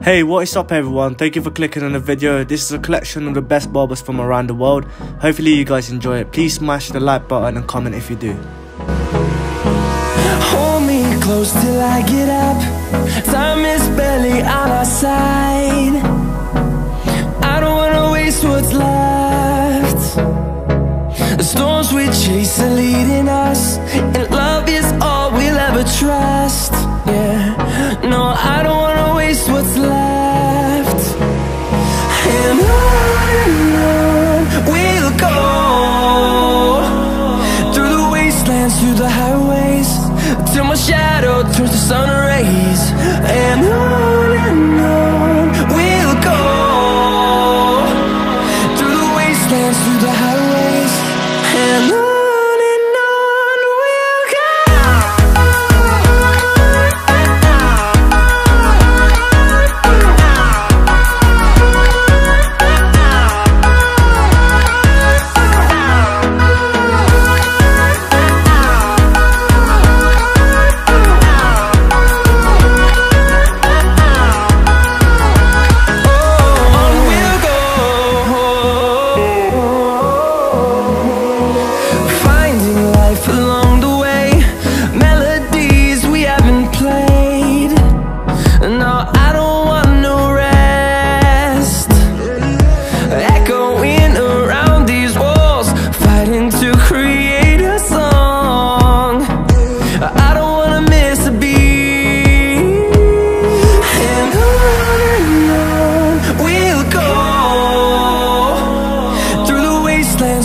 Hey, what is up everyone? Thank you for clicking on the video. This is a collection of the best barbers from around the world. Hopefully you guys enjoy it. Please smash the like button and comment if you do. Hold me close till I get up. Time is barely on our side. I don't wanna waste what's left. The storms we chase are leading us, and love is all we'll ever trust. Yeah, no, I don't wanna waste what's left. And on we'll go, through the wastelands, through the highways, till my shadow turns to sun rays. And on we'll go, through the wastelands, through the highways, and on.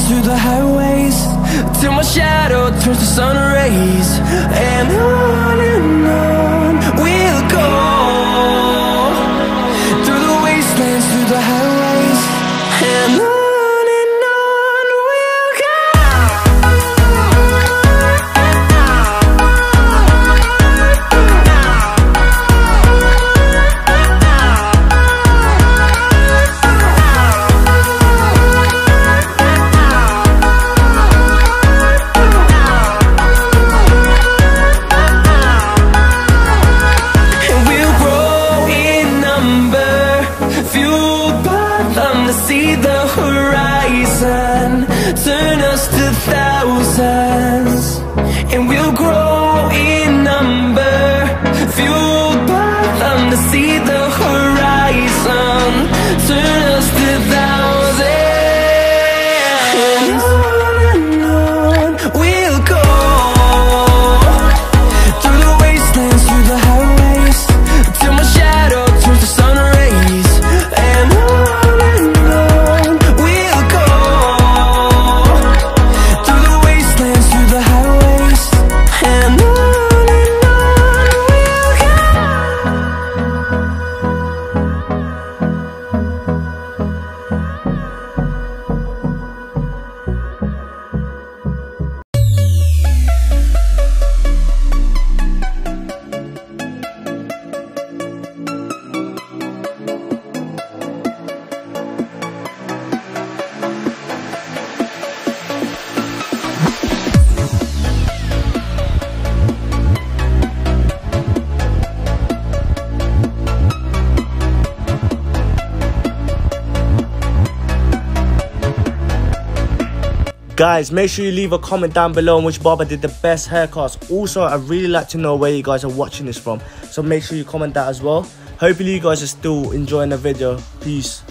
Through the highways, till my shadow turns to sun rays. And on we'll go, through the wastelands, through the highways, and on we'll go. See the horizon turn us to thousands, and we'll grow in number, fueled by them. To see the horizon turn us to thousands, and on we'll go, through the wastelands, through the highways, till my shadow turns to sun rays. And Guys, make sure you leave a comment down below on which barber did the best haircuts. Also, I'd really like to know where you guys are watching this from, so make sure you comment that as well. Hopefully you guys are still enjoying the video. Peace.